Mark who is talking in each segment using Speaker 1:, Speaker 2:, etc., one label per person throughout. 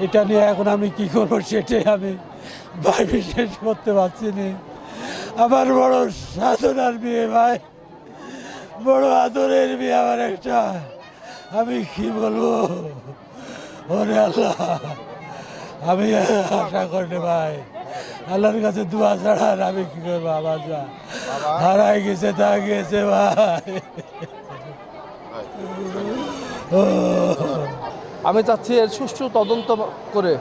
Speaker 1: এটা নিয়ে এখন আমি কি করবো সেটাই আমি ভাই বিশেষ করতে পারছি না। আমার বড় সাধনার বিয়ে ভাই, বড় আদরের বিয়ে আমার একটা, আমি কি বলবো ওরে আল্লাহ। আমি আশা করি ভাই, আল্লাহর কাছে দোয়া ছাড়া আর আমি কি করবো, আমার যা হারাই গেছে তা গেছে ভাই।
Speaker 2: আমি চাচ্ছি এর সুষ্ঠু তদন্ত করে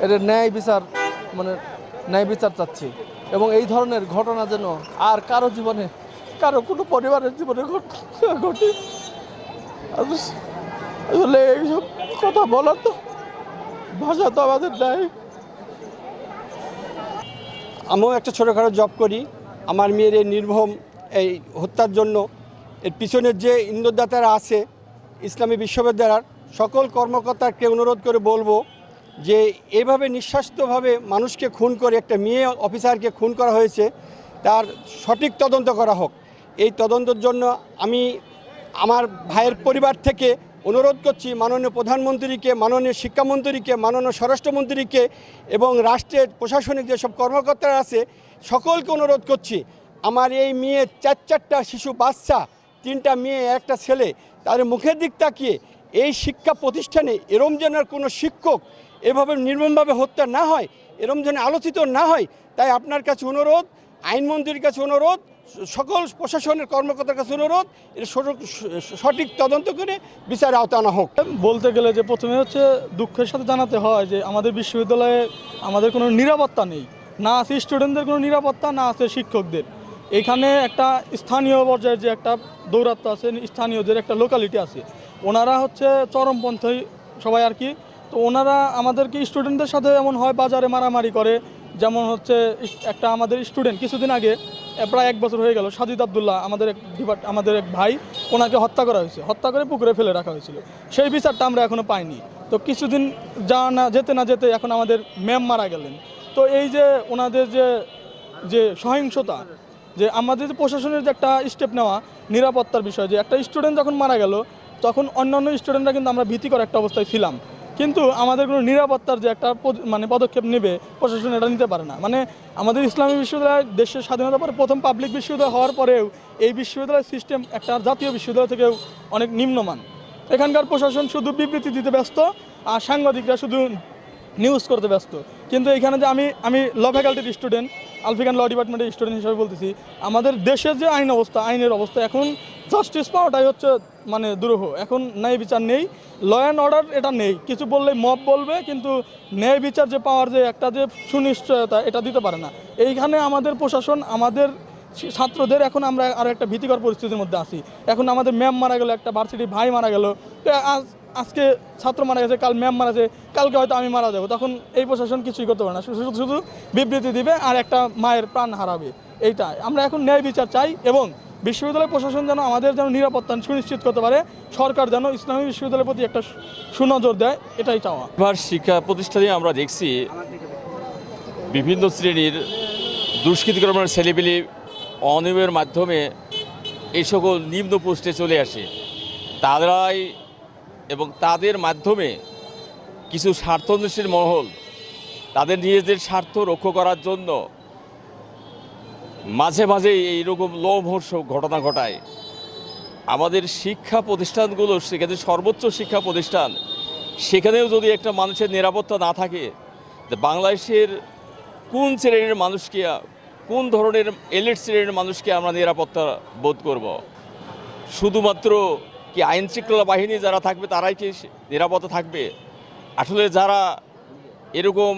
Speaker 2: এর ন্যায় বিচার, মানে ন্যায় বিচার চাচ্ছি, এবং এই ধরনের ঘটনা যেন আর কারো জীবনে, কারো কোনো পরিবারের জীবনে ঘটে। আসলে এইসব কথা বলার তো ভাষা তো আমাদের নাই।
Speaker 3: আমিও একটা ছোটোখাটো জব করি। আমার মেয়ের এই নির্মম এই হত্যার জন্য এর পিছনের যে ইন্ধনদাতারা আছে ইসলামী বিশ্ববিদ্যালয়ের সকল কর্মকর্তাকে অনুরোধ করে বলবো যে এইভাবে নিঃস্বার্থভাবে মানুষকে খুন করে একটা মেয়ে অফিসারকে খুন করা হয়েছে, তার সঠিক তদন্ত করা হোক। এই তদন্তের জন্য আমি আমার ভাইয়ের পরিবার থেকে অনুরোধ করছি মাননীয় প্রধানমন্ত্রীকে, মাননীয় শিক্ষামন্ত্রীকে, মাননীয় স্বরাষ্ট্রমন্ত্রীকে এবং রাষ্ট্রের প্রশাসনিক যেসব কর্মকর্তারা আছে সকলকে অনুরোধ করছি, আমার এই মেয়ে চারটা শিশু বাচ্চা, 3টা মেয়ে একটা ছেলে, তাদের মুখের দিক তাকিয়ে এই শিক্ষা প্রতিষ্ঠানে এরম যেন আর কোনো শিক্ষক এভাবে নির্মমভাবে হত্যা না হয়, এরম যেন আলোচিত না হয়। তাই আপনার কাছে অনুরোধ, আইনমন্ত্রীর কাছে অনুরোধ, সকল প্রশাসনের কর্মকর্তার কাছে অনুরোধ, এর সঠিক তদন্ত করে বিচারে আওতায় আনা হোক।
Speaker 4: বলতে গেলে যে প্রথমে হচ্ছে দুঃখের সাথে জানাতে হয় যে আমাদের বিশ্ববিদ্যালয়ে আমাদের কোনো নিরাপত্তা নেই, না আছে স্টুডেন্টদের কোনো নিরাপত্তা, না আছে শিক্ষকদের। এখানে একটা স্থানীয় পর্যায়ের যে একটা দৌরাত্ম আছে, স্থানীয়দের একটা লোকালিটি আছে, ওনারা হচ্ছে চরমপন্থী সবাই আর কি। তো ওনারা আমাদেরকে স্টুডেন্টদের সাথে এমন হয় বাজারে মারামারি করে। যেমন হচ্ছে একটা আমাদের স্টুডেন্ট কিছুদিন আগে, প্রায় 1 বছর হয়ে গেল, সাজিদ আবদুল্লাহ আমাদের এক ভাই, ওনাকে হত্যা করা হয়েছে, হত্যা করে পুকুরে ফেলে রাখা হয়েছিল। সেই বিচারটা আমরা এখনও পাইনি। তো কিছুদিন যেতে না যেতে এখন আমাদের ম্যাম মারা গেলেন। তো এই যে ওনাদের যে সহিংসতা, যে আমাদের যে প্রশাসনের যে একটা স্টেপ নেওয়া নিরাপত্তার বিষয়, যে একটা স্টুডেন্ট যখন মারা গেল তখন অন্যান্য স্টুডেন্টরা কিন্তু আমরা ভীতিকর একটা অবস্থায় ছিলাম, কিন্তু আমাদের কোনো নিরাপত্তার যে একটা পদক্ষেপ নেবে প্রশাসন, এটা নিতে পারে না। মানে আমাদের ইসলামী বিশ্ববিদ্যালয় দেশের স্বাধীনতার পরে প্রথম পাবলিক বিশ্ববিদ্যালয় হওয়ার পরেও এই বিশ্ববিদ্যালয়ের সিস্টেম একটা জাতীয় বিশ্ববিদ্যালয় থেকেও অনেক নিম্নমান। এখানকার প্রশাসন শুধু বিবৃতি দিতে ব্যস্ত, আর সাংবাদিকরা শুধু নিউজ করতে ব্যস্ত। কিন্তু এখানে যে আমি ল ফ্যাকাল্টির স্টুডেন্ট, আলফিকান ল ডিপার্টমেন্টের স্টুডেন্ট হিসেবে বলতেছি, আমাদের দেশের যে আইনের অবস্থা এখন জাস্টিস পাওয়াটাই হচ্ছে মানে দুরূহ। এখন ন্যায় বিচার নেই, ল অ্যান্ড অর্ডার এটা নেই। কিছু বললেই মব বলবে, কিন্তু ন্যায় বিচার যে পাওয়ার যে একটা যে সুনিশ্চয়তা, এটা দিতে পারে না। এইখানে আমাদের প্রশাসন, আমাদের ছাত্রদের এখন আমরা আরও একটা ভীতিকর পরিস্থিতির মধ্যে আছি। এখন আমাদের ম্যাম মারা গেল, একটা ভার্সিটির ভাই মারা গেল, আজকে ছাত্র মারা গেছে, কাল ম্যাম মারা গেছে, কালকে হয়তো আমি মারা যাবো। তখন এই প্রশাসন কিছুই করতে পারে না, শুধু বিবৃতি দিবে আর একটা মায়ের প্রাণ হারাবে। এইটাই আমরা এখন ন্যায় বিচার চাই, এবং বিশ্ববিদ্যালয় প্রশাসন যেন আমাদের যেন নিরাপত্তা সুনিশ্চিত করতে পারে, সরকার যেন ইসলামী বিশ্ববিদ্যালয়ের প্রতি একটা সুনজর দেয়, এটাই চাওয়া।
Speaker 5: এবার শিক্ষা প্রতিষ্ঠানে আমরা দেখছি বিভিন্ন শ্রেণীর দুষ্কৃতিকর্মের ছেলেপেলে অনিয়মের মাধ্যমে এই সকল নিম্ন পোস্টে চলে আসে। তারাই এবং তাদের মাধ্যমে কিছু স্বার্থন্বেষীর মহল তাদের নিজেদের স্বার্থ রক্ষা করার জন্য মাঝে মাঝে এইরকম লোমহর্ষ ঘটনা ঘটায়। আমাদের শিক্ষা প্রতিষ্ঠানগুলো, সেখানে সর্বোচ্চ শিক্ষা প্রতিষ্ঠান, সেখানেও যদি একটা মানুষের নিরাপত্তা না থাকে, বাংলাদেশের কোন শ্রেণীর মানুষকে, কোন ধরনের এলিট শ্রেণীর মানুষকে আমরা নিরাপত্তা বোধ করব? শুধুমাত্র কি আইন শৃঙ্খলা বাহিনী যারা থাকবে তারাই কি নিরাপত্তা থাকবে? আসলে যারা এরকম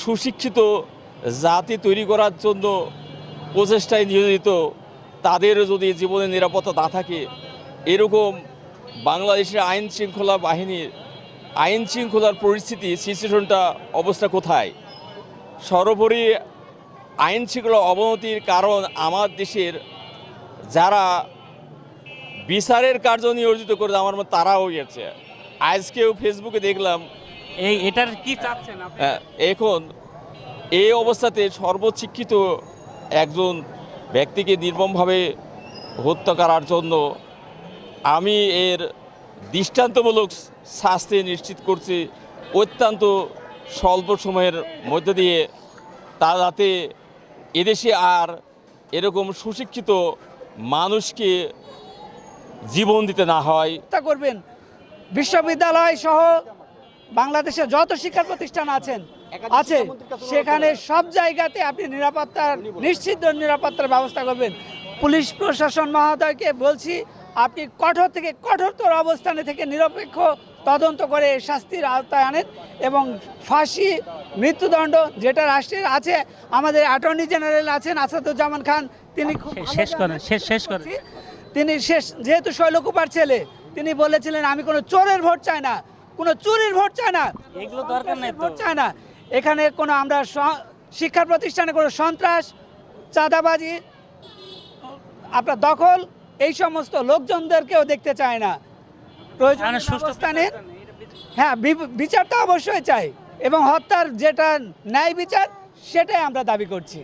Speaker 5: সুশিক্ষিত জাতি তৈরি করার জন্য প্রচেষ্টায় নিয়োজিত, তাদের যদি জীবনে নিরাপত্তা না থাকে, এরকম বাংলাদেশের আইন শৃঙ্খলা বাহিনীর আইন শৃঙ্খলার পরিস্থিতি, সিচুয়েশনটা, অবস্থা কোথায়? সর্বোপরি আইন শৃঙ্খলা অবনতির কারণ আমার দেশের যারা বিচারের কার্য নিয়োজিত করে আমার মনে তারাও গেছে। আজকেও ফেসবুকে দেখলাম
Speaker 6: এটার কি চাচ্ছেন আপনি?
Speaker 5: এখন এই অবস্থাতে সর্বশিক্ষিত একজন ব্যক্তিকে নির্মমভাবে হত্যা করার জন্য আমি এর দৃষ্টান্তমূলক শাস্তি নিশ্চিত করছি, অত্যন্ত স্বল্প সময়ের মধ্য দিয়ে তারা যাতে এদেশে আর এরকম সুশিক্ষিত মানুষকে জীবন দিতে না হয়।
Speaker 7: চেষ্টা করবেন বিশ্ববিদ্যালয় সহ বাংলাদেশে যত শিক্ষা প্রতিষ্ঠান আছে সেখানে সব জায়গাতে আপনি নিশ্চিত নিরাপত্তার ব্যবস্থা করবেন। পুলিশ প্রশাসন মহোদয়কে বলছি, আপনি কঠোর থেকে কঠোরতর অবস্থানে থেকে নিরপেক্ষ তদন্ত করে শাস্তির আওতায় আনেন এবং ফাঁসি, মৃত্যুদণ্ড যেটা রাষ্ট্রের আছে, আমাদের অ্যাটর্নি জেনারেল আছেন আসাদুজ্জামান খান, তিনি খুব ভালো
Speaker 6: শেষ করেন,
Speaker 7: জানেন।
Speaker 6: শেষ করেন।
Speaker 7: তিনি যেহেতু শৈলকুপার ছেলে, তিনি বলেছিলেন আমি কোনো চোরের ভোট চাই না, কোনো চুরির ভোট চাই না,
Speaker 6: এগুলো দরকার নাই তো।
Speaker 7: ভোট চাই না। এখানে কোনো আমরা শিক্ষা প্রতিষ্ঠানে কোনো সন্ত্রাস, চাঁদাবাজি, আপনার দখল, এই সমস্ত লোকজনদেরকেও দেখতে চায় না। প্রয়োজনীয়
Speaker 6: মানে সুষ্ঠু
Speaker 7: ব্যবস্থা নিন। হ্যাঁ, বিচারটা অবশ্যই চাই এবং হত্যার যেটা ন্যায় বিচার সেটাই আমরা দাবি করছি।